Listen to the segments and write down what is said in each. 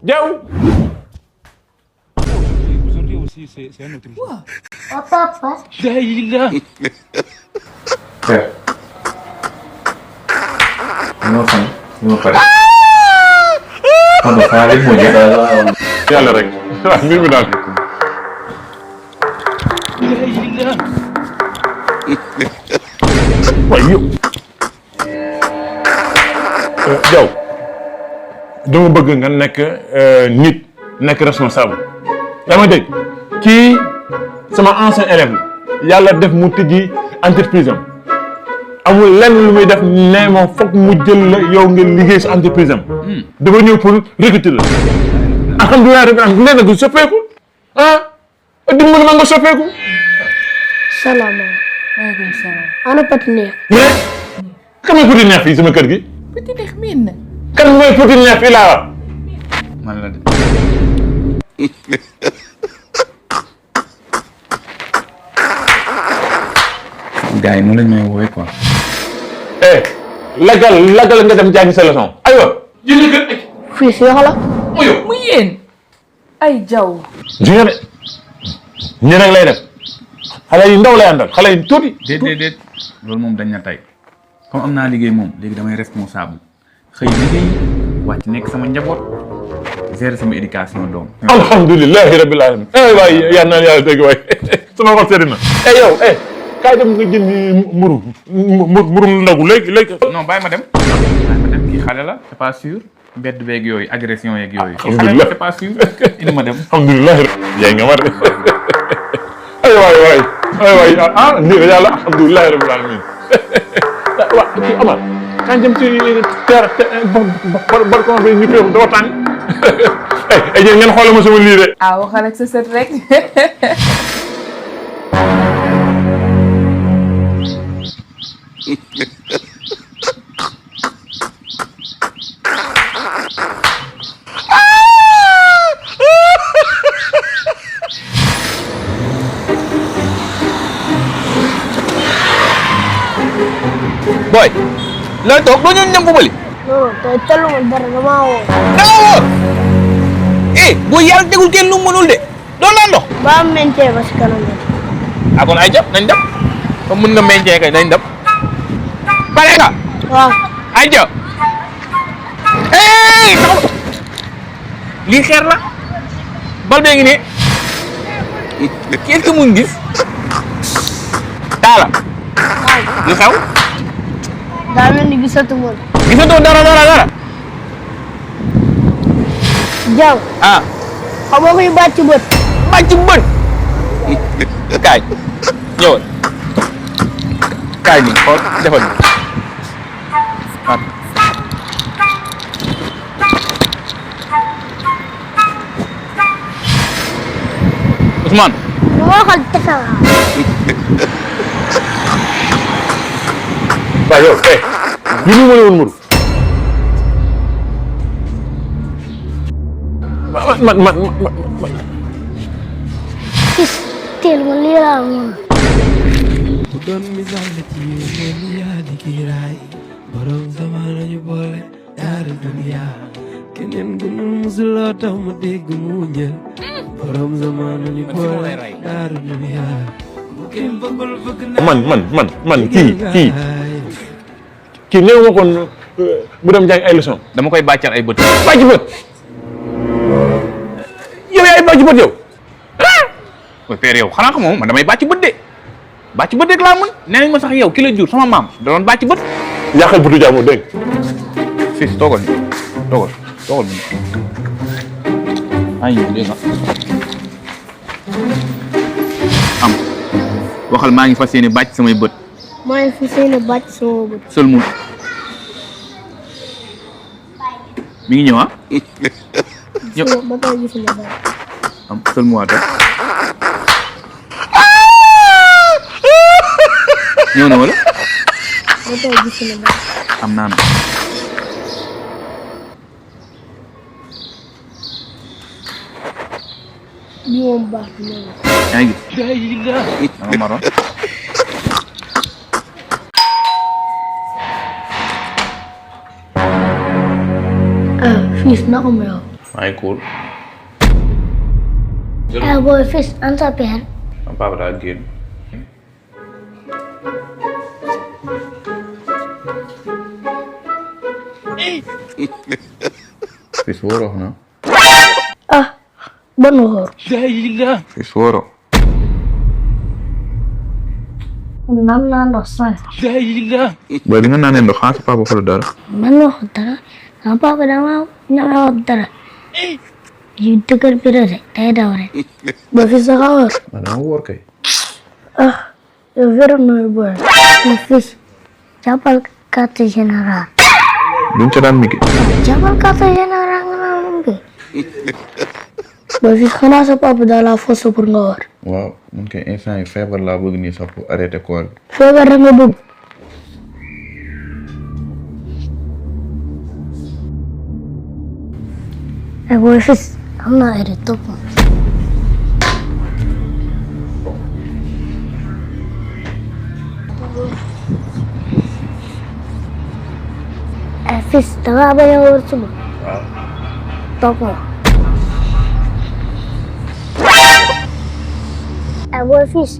Diaw. Aujourd'hui aussi, c'est un autre jour. Oh, papa. Daïla. Frère. Non, fan. Non, pare. Xanaa rek moo jël yàlla rek. waaw mbir mi daal. Daïla. waaye yow. Diaw. dama bëgg nga nekk nit nekk responsable. yaa ma dégg kii sama ancien élève la yàlla def mu tëjji entreprise am amul lenn lu muy def nee ma foog mu jël la yow nga liggéey sa entreprise am. dafa ñëw pour recruter la. alhamdulilah rabbil alamin nee na du soppeeku ah dimbali ma nga soppeeku. Salaamaaleykum salaam. ana Petit Neef. mais kan mooy Petit Neef fii sama kër gi. Petit Neef miin na. kan mooy Petit Neef fii laa wax. man la de. gars yi noonu lañ may woowee quoi. lagal nga dem jàngi sa leçon aywa. jënd kër ay. fii si wax la. mu yéen ay jaw ji nga de ñi rek lay def xale yu ndaw lay àndal xale yu tuuti. déet loolu moom dañ na tey comme am naa liggéey moom léegi damay responsable xëy liggéey wàcc nekk sama njaboot gérer sama éducation doom. alhamdulilahi rabbil alamin waay yal na yàlla dégg waay sama xol sedd na. yow kaay dem nga jënd mburu ndogu léegi. non bàyyi ma dem kii xale la c'est pas sûr mbedd beeg yooyu agression yeeg yooyu. alhamdulilah c'est pas sûr indi ma dem. alhamdulilah yaay nga ma de waay nii la yàlla alhamdulilah rabbil alamin waaw kii Amar kañ dem ci balcon bi ñu koy dafa tàng yéen ngeen xoolal ma sama lii de. waxal ak sa sët rek. boy looy toog doo ñu ñam fubali. non tey taluma dara damaa woo. danga wóor bu yàlla tegul kenn lu mu mënul de doo naan ndox. ba am mentee ba si kanam rek. ah kon ay jàpp nañ dem comme mën nga meññee kay nañ dem pare nga. waaw. ay jàpp lii xeer la bal bee ngi ne qu'est-ce que mu ngi gis daala lu xew. daa mel ni gisatuma la. gisatoo dara. Jaw. xam nga kuy bàcc bët. bàcc bët. kaay ñëwal kaay nii xool defal nii Ousmane. lu ma waxal tesa. waaw yow li mu mënoon muru man teel ma lii laa moom. bu doon misaal la ci yéen yaa di kiiraay borom zamana ñu boole ñaari dunya keneen gënul musuloo tax ma dégg mu ñëw borom zamana ñu boole ñaari dunya bu kenn bëggul bëgg naa man kii néew ma kon bu dem jàng ay leçon dama koy bàccal ay bët. bàcc bët yow yaay bàcc bët yow. mooy père yow xanaa ko moom man damay bàcc bët de bàcc bët rek laa mën nee nañ ma sax yow ki la jur sama maam da doon bàcc bët. yàqal bëtu jàmm dégg fii toogal nii ay dégg nga am waxal maa ngi fas yéene bàcc samay bët. maa ngi fi seen bàcc sama bët. sëlmu mi ngi ñëw ah. ñëpp ba tey gisuma dara. am sëlmuwaat ñëw na wala. ba tey gisuma dara. am naa na. lii moom baax na lool. yaa ngi gis. dama maroon. fils naka ma yow. maa ngi cool. Eh boy fils an sa père. sama papa daa génn. fils wóoroo na. Ah ban wóor. fils wóoroo. Naan naa ndox sax. booy bi nga naanee ndox xanaa sa papa waxul dara. Man waxut dara. Sama papa dama ñame wax dara. Yu dëgër bi la de day daw rek. Boy fils da nga wóor. man dama wóor kay. Ah yow wéru nooy boy. Boy fils jàppal carte générale. duñ ca daan migi. Jàppal carte générale nga naan moom kay. Boy fils xanaa sa papa daa la force pour nga wóor. waaw man kay instant yi feebar laa bëgg nii sax pour arrêter koor bi. Feebar da nga bëgg. Eh boy fils am naa ay de topp ma. Eh fils dangaa bañ a wóor suba. waaw. Topp ma. Eh boy fils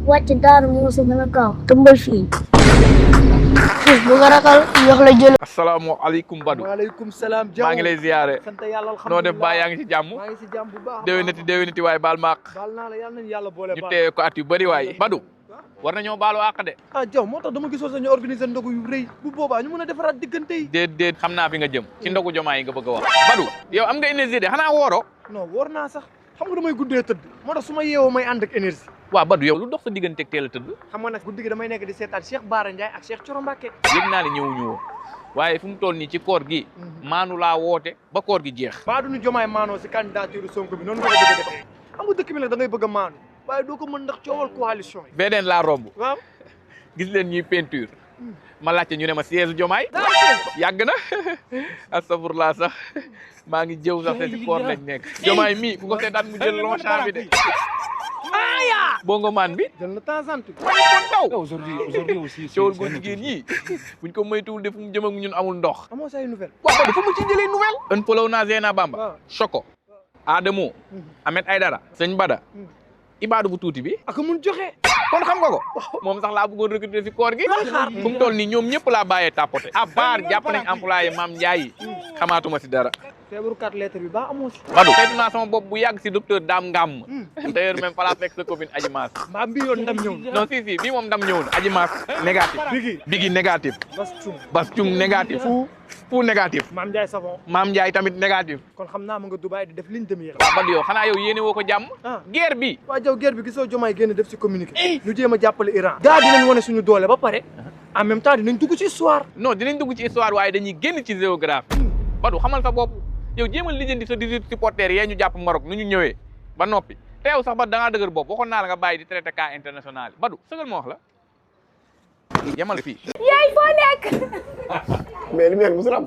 wàcc daaru moo si gën a gaaw tëmbal fii. Fils bu nga ragal yox la jël. asalaamaaleykum Badou. waaleykum salaam Diaw maa ngi lay ziyaare. sant yàlla alhamdulilah noo def baa yaa ngi ci jàmm. maa ngi si jàmm bu baax. déwéniti waaye baal ma àq. baal naa la yàlla nañu yàlla boole ñu baal. teewe ko at yu bëri waaye. Badou war nañoo baalu àq de. ah Diaw moo tax dama gisoon sañu organiser ndogu yu rëy bu boobaa ñu mën a defaraat diggante yi. déet xam naa fi nga jëm ci ndogu jomaay yi nga bëgg a wax. Badou yow am nga énergie de xanaa wooroo. non woor naa sax xam nga damay guddee tëdd moo tax su ma yeewoo may ànd ak énergie. waaw Badou yow lu dox sa digganteeg teel a tëdd. xam nga nag guddi gi damay nekk di seetaan Cheikh Bara Ndiaye ak Cheikh Thioro Mbacké. yëg naa ne ñëwuñu woo waaye fu mu toll nii ci koor gi maanu laa woote ba koor gi jeex. baa duñu jomaay maanoo si candidature Sonko bi noonu nga ko bëgg a defee xam nga dëkk bi nag da ngay bëgg a maanu waaye doo ko mën ndax coowal coalition yi. beneen laa romb waaw. gis leen ñuy peinture ma laajte ñu ne ma siège jomaay yàgg na astafurlaa sax maa ngi jëw sax te si koor lañ nekk jomaay mii ku ko seetaan mu jël Longchamp bi de bongo maan bi jël na temps sant. taw coowal góor jigéen ñi buñ ko moytuwul de fu mu jëm ak ñun amul ndox. amoo say nouvelle. waaw Badou fu mu ci jëlee nouvelle. un polow naa Zeyna Bamba. waaw Choco. Adamo. Ahmed Aïdara. Sëñ Bada. Ibadou bu tuuti bi. ak mun joxe. kon xam nga ko. moom sax laa bëggoon recruter si koor gi. fu mu toll nii ñoom ñëpp laa bàyyee tapoté. à part jàpp nañ employé Mame Ndiaye yi. xamaatuma si dara. feebaru 4 lettres bi ba amoo si. Badou saytu naa sama bopp bu yàgg si docteur Dame Ngam. d'ailleurs même fa laa fekk sa copine Adji Mass. mbaa bii yoon ndam ñëw na. non si bii moom ndam ñëw na. Adji Mass négatif. Bigi négatif. Bas Cung négatif. Fu négatif. Mame Ndiaye savon. Mame Ndiaye tamit négatif. kon xam naa ma nga Dubaï di def ligne de mire. waaw Badou yow xanaa yow yéene woo ko jàmm. guerre bi. waa Diaw guerre bi gisoo Diomaye génn def si communiqué. ñu jéem a jàppale Iran. gaa dinañ wane suñu doole ba pare. en même temps dinañ dugg ci histoire. non dinañ dugg ci histoire waaye dañuy génn ci géographie. Badou xamal sa bopp yow jéemal lijjanti sa 18 supporters yee ñu jàpp Maroc nu ñu ñëwee ba noppi te yow sax ba da ngaa dëgër bopp waxoon naa la nga bàyyi di traité cas international yi Badou sëgal ma wax la yemal fii. yaay foo nekk. mais li mu nekk musul am.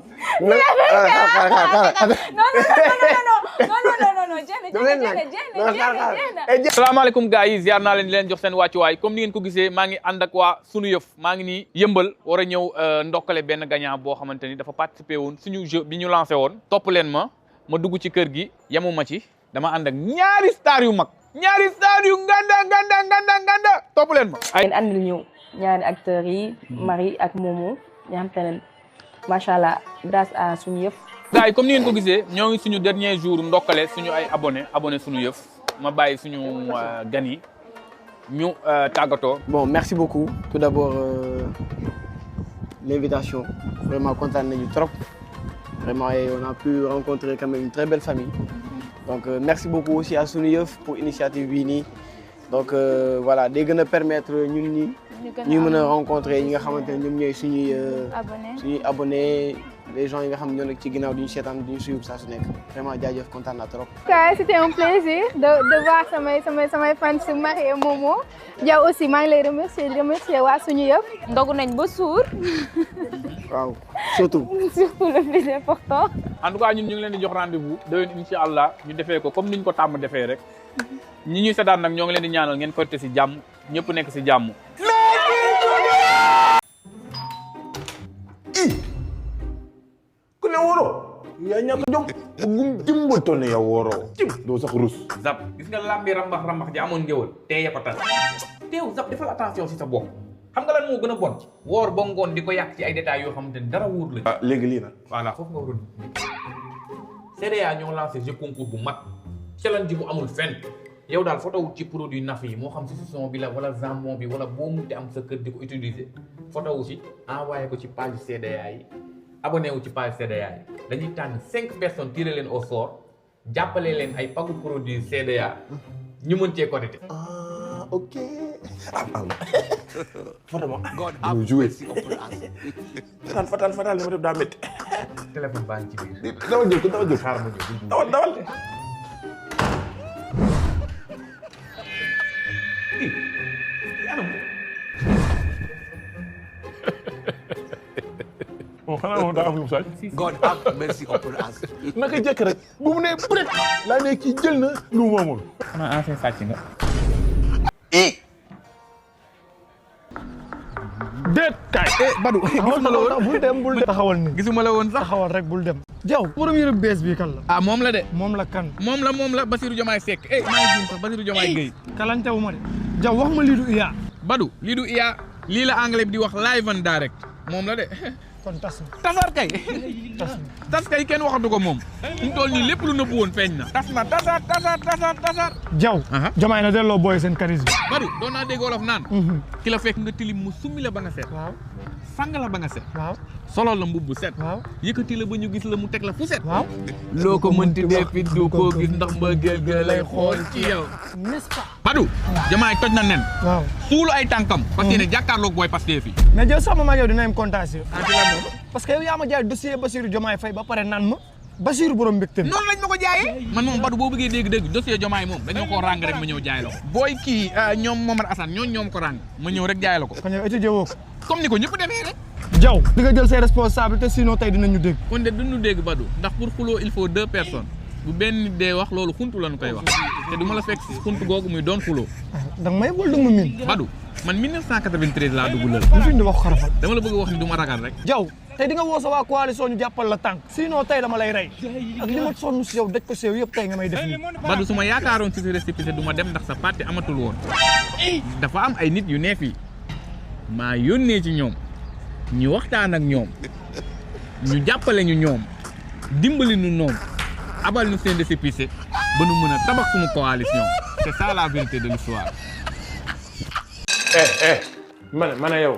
salaamaaleykum gars yi ziar naa leen di leen jox seen wàccuwaay comme ni ngeen ko gisee maa ngi ànd ak waa sunu yëf maa ngi nii yëmbal war a ñëw ndokkale benn gagnant boo xamante ni dafa participer woon suñu jeu bi ñu lancé woon topp leen ma dugg ci kër gi yemuma ci dama ànd ak ñaari star yu mag ñaari star yu nganda topp leen ma. ngeen àndal ñëw ñaari acteurs yi Marie ak Momo ñi xam te ne macha allah grâce à suñu yëf. gars yi comme ni ngeen ko gisee ñoo ngi suñu dernier jour ndokkale suñu ay abonné suñu yëf ma bàyyi suñu gan yi ñu tàggatoo. Bon, merci beaucoup. Tout d'abord, l'invitation. Vraiment content nañu trop. Vraiment, et on a pu rencontrer quand même une très belle famille. Donc, merci beaucoup aussi à Sunu Yeuf pour l'initiative bii nii. Donc, voilà, day gën a permettre ñun ñi ñu mën a rencontrer ñi nga xamante ne ñoom ñooy suñuy abonnés, les gens yi nga xam ne ñoo nekk ci ginnaaw duñu seetaan duñu suivre saa su nekk. Vraiment jaajëf kontaan naa trop. C'était un plaisir de voir samay fans Marie et Momo. Diaw aussi maa ngi lay remercier waa Sunu Yeuf. ndogu nañ ba suur. waaw surtout. Surtout le plus important. En tout cas ñun ñu ngi leen di jox rendez-vous déwén incha allah ñu defee ko comme niñ ko tàmm defee rek ñi ñuy seetaan nag ñoo ngi leen di ñaanal ngeen korite si jàmm ñëpp nekk si jàmm. ku ne wóoroo yaa ñàkk jom gum jëmbatoon ne yow wooroo doo sax rus. Zap gis nga lambi rambax ji amoon ngéwal teye ko tas teew Zap defal attention si sa bopp xam nga lan moo gën a bon woor ba ngoon di ko yàq ci ay détails yoo xamante ni dara wóor la. léegi lii nag. voilà foofu nga waroon CEDEA ñoo lancé jeu concours bu mag challenge bu amul fenn yow daal photo wu ci produit naf yi moo xam si saucisson bi la wala jambon bi wala boo munti am sa kër di ko utiliser photo wu si envoyé ko ci page CEDEA yi abonné wu ci page CEDEA yi dañuy tànn 5 personnes tiré leen au sort jàppale leen ay pagu produit CEDEA ñu mën cee connecté. ah ok. photo ma. ñu joué. fatal li ma def daa métti. téléphone baa ngi ci biir. dawal jël xaaral ma ñëw. dawal. bon xanaa moom daa am lu mu sañ. God have mercy upon us. naka jëkk rek bu mu nee peut laa ne kii jël na lu mu moomul. xanaa ancien sàcc nga. déet kaay. Badou gisuma la woon bul dem taxawal ni gisuma la woon sax taxawal rek bul dem. Jaw premier bees bi kan la. ah moom la de. moom la kan. moom la Bassirou Diomaye Seck maa ngi jum sax Bassirou Diomaye Gueye. kalantewu ma de. Jaw wax ma lii du IA. Badou lii du IA lii la anglais bi di wax live and direct moom la de. kon tas na. tasar kay. tas kay kenn waxatu ko moom. fi mu toll nii lépp lu nëbbu woon feeñ na. tas na tasar. Jaw. Diomaye na delloo booy seen charisme. Badou doon naa dégg wolof naan. ki la fekk nga tilim mu summi la ba nga set. waaw. sang la ba nga set. waaw. solo la mbubb set. waaw. yëkkati la ba ñu gis la mu teg la fu set. waaw. loo ko mënti def it du ko gis ndax mbëggeel ga lay xool ci yow. n'est-ce pas. Badou. Diomaye toj na nen. waaw. suulu ay tànkam. parce que ne jàkkaarloog booy Pastef fi. mais jël sama mag yow dina am contagion. parce que yow yaa ma jaay dossier Bassirou Diomaye Faye ba pare naan ma Bassirou borom mbégte noonu lañ ma ko jaayee. man moom Badou boo bëggee dégg-dégg dossier Diomaye moom dañoo koo ràng rek ma ñëw jaay la ko. booy kii ñoom Momar Assane ñoom ko ràng ma ñëw rek jaay la ko. kon yow étudié woo ko. comme ni ko ñëpp demee rek. Jaw di nga jël ses responsabilités sinon tey dinañu dégg. kon de duñu dégg Badou ndax pour xuloo il faut 2 personnes bu benn nit dee wax loolu xuntu lañu koy wax te du ma la fekk si xuntu googu muy doon xuloo. danga may wol danga ma miin. Badou man 1993 laa dugg lël. ñu fi di wax xarafal. dama la bëgg wax ni du ma ragal rek. Jaw tey di nga woo sa waa coalition ñu jàppal la tànk sinon tey dama lay rey ak li ma sonn si yow daj ko si yow yëpp tey nga may def nii. Badou su ma yaakaaroon si si récépissé du ma dem ndax sa parti amatul woon dafa am ay nit yu ne fii maa yónnee ci ñoom ñu waxtaan ak ñoom ñu jàppale ñu ñoom dimbali ñu ñoom abal ñu seen récépissé ba nu mën a tabax suñu coalition c'est ça la vérité de l'histoire. ma ne yow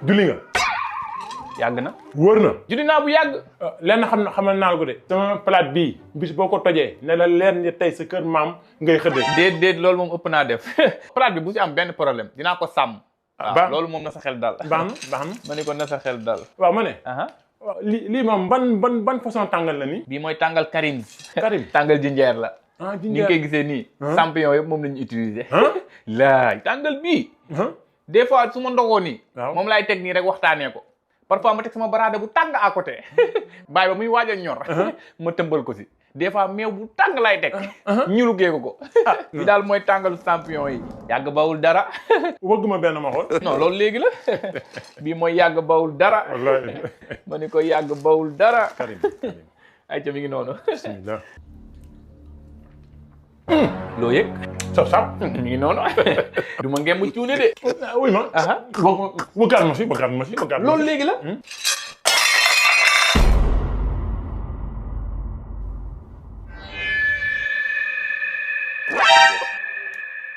julli nga. yàgg na. wóor na. julli naa bu yàgg. lenn xamal naa ko de. sama plate bii bis boo ko tojee ne la leer ni tey sa kër maam ngay xëddee. déet loolu moom ëpp naa def plate bi bu ci am benn problème dinaa ko sàmm. waaw loolu moom na sa xel dal. baax na. ma ni ko na sa xel dal. waaw ma ne. waaw lii moom ban façon tàngal la nii. bii mooy tàngal Karim. Karim tàngal jinjeer la. jinjeer ni nga koy gisee nii. champion yëpp moom la ñu utiliser. laay tàngal bii. des fois su ma ndogoo nii. moom laay teg nii rek waxtaanee ko. parfois ma teg sama baraada bu tàng à côté. bàyyi ba muy waaj a ñor. ma tëmbal ko si. des fois meew bu tàng laay teg. ñu luggee ko. li daal mooy tàngalu champion yi. yàgg bawul dara. wëgg ma benn ma xool. non loolu léegi la. bii mooy yàgg bawul dara. wallaay. ma ni ko yàgg bawul dara. Karim. ay ca mi ngi noonu. bismillah. loo yëg. saf. mi ngi noonu. du ma ngemb cuune de. wuy ma. wëggaat ma si. loolu léegi la.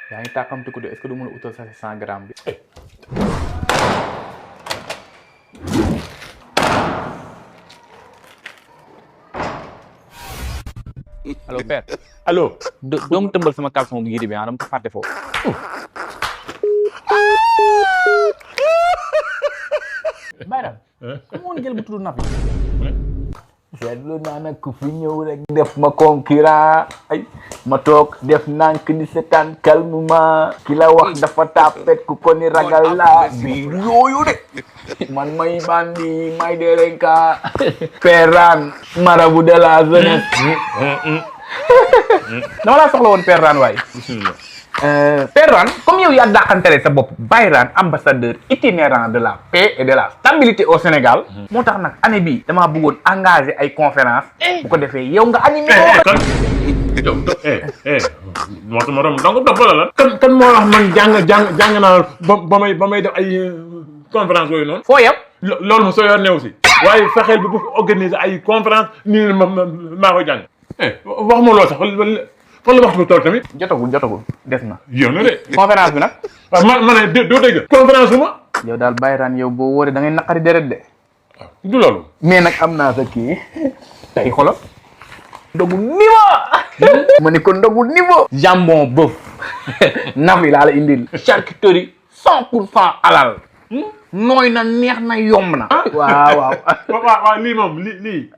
yaa ngi tàkkamti ko de est-ce que du mën a utal sa 100 grammes bi. allo père. allo. doomu tëmbal sama caleçon bu yére bi dama ko fàtte foofu. Bayram. ku ma woon jël bu tudd Nafi. seetlu naa nag ku fi ñëw rek def ma concurrent ay ma toog def nànk di seetaan calmement ki la wax dafa tapet ku ko ni ragal la bi yooyu de man may bandi may derenka Perran marabout de la jeunesse dama laa soxla woon Perran waay. bismillah. Perran comme yow yaa dàqantele sa bopp Bayran ambassadeur itinérant de la paix et de la stabilité au Sénégal. moo tax nag année bii damaa bëggoon engagé ay conférence bu ko defee yow nga animé kan yow moo donc dof la kan moo wax man jàng naa ba may def ay conférence yooyu noonu. foo yem. loolu moom soo yor new si waaye fexeel bi bu organiser ay conférence nii maa koy jàng. wax ma loolu sax fan la waxtu bi toll tamit. jotagul des na. yow na de. conférence bi nag. waaw ma ne doo dégg. conférence bu ma. yow daal Bayran yow boo wóoree da ngay naqari deret de. du loolu. mais nag am naa sa kii tey xoolal. ndogu niveau. ma ne ko ndogu niveau. jambon bœuf. nafi laa la indil. charcuterie 100% halal. nooy na neex na yomb na. waaw. waaw lii moom lii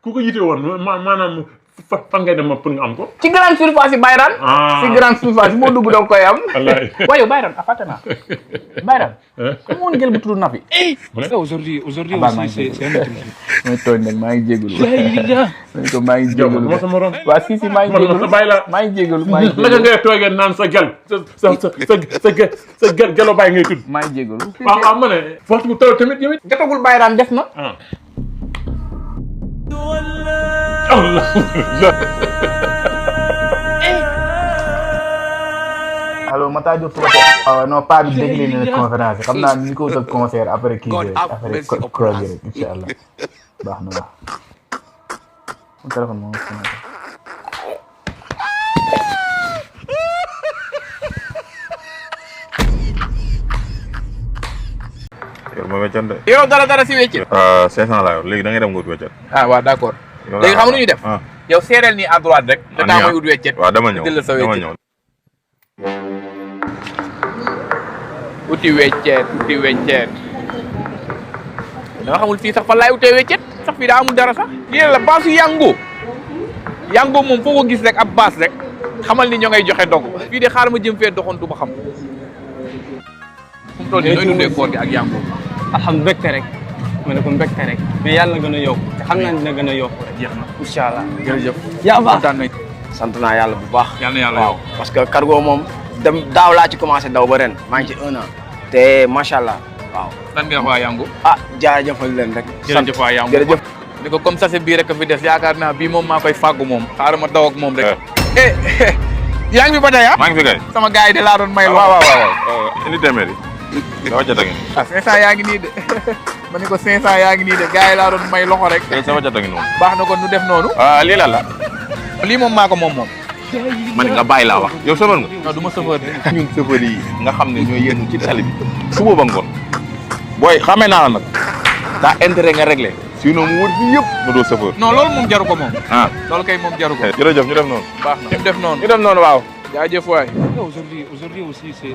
ku ko yite woon maanaam fan ngay dem pour nga am ko. ci grande surface yi Bayran. ci grande surface boo dugg dong koy am. wallaay waaye yow Bayran fàtte naa. Bayran. comme woon jël bu tudd Nafi. Aujourd'hui aussi c'est un autre jour. mooy tooñ nag maa ngi jégalu. maa ngi jégalu. ma sama morom. waa si maa ngi jégalu maa ngi jégalu. naka ngay toogee naan sa gel sa gelo bàyyi ngay tudd. maa ngi jégalu. waaw ma ne. waxtu bu toll tamit yow it. jotagul Bayran def na. allo Mata Diop suba teel. non pas bi décliné na conférence xam naa ni ko sa concert après kii bi après croix bi rek incha allah baax na waaw. mon téléphone moom yor ma weccat de. yow dara si wéccet. 500 laa yor léegi da ngay dem nga ut weccat. waaw d'accord. léegi xam nga nu ñuy def. yow seereel nii à droite rek. te daa may ut weccet. waaw dama ñëw jël sa dama weccet. ñëw. uti weccet. dama xamul fii sax fan laay utee weccet sax fii daa amul dara sax. lii la baasu yango moom foo ko gis rek ab baas rek xamal ni ñoo ngay joxe dog fii de xaaral ma jëm fee doxantu ba xam. fu mu toll nii nooy dundee koor gi ak yango. alhamdulilah mbégte rek ma ne ko mbégte rek mais yàlla na gën a yokku te xam naa dina gën a yokku rek. jeex na incha allah jërëjëf. yaa baax kontaan nañ. sant naa yàlla bu baax. yàlla na yàlla waaw parce que cargo moom daaw laa ci commencé daw ba ren maa ngi ci 1 an. te macha allah waaw. lan nga wax waa yango. jaajëfal leen rek. jërëjëf waa yango jërëjëf. ni ko comme ça c'est bii rek fi des yaakaar naa bii moom maa koy fàggu moom xaaral ma daw ak moom rek. yaa ngi fi ba tey ah. maa ngi fi kay. sama gars yi de laa doon may. waaw indi téeméer yi. dama jot a ngi. 500 yaa ngi nii de ma ni ko 500 yaa ngi nii de gars yi laa doon may loxo rek. sama jot a ngi noonu. baax na kon nu def noonu. lii lan la. lii moom maa ko moom. man nga bàyyi laa wax. yow chauffeur nga. non du ma chauffeur de. ñun chauffeur yi nga xam ne ñooy yéenu ci tali bi. suba ba ngoon. booy xamee naa la nag. daa intérêt nga réglé. sinon mu wër fii yëpp nga doo chauffeur. non loolu moom jaru ko moom. loolu kay moom jaru ko. jërëjëf ñu def noonu. baax na ñu def noonu. ñu def noonu waaw. jaajëf waay. Aujourd'hui aussi c'est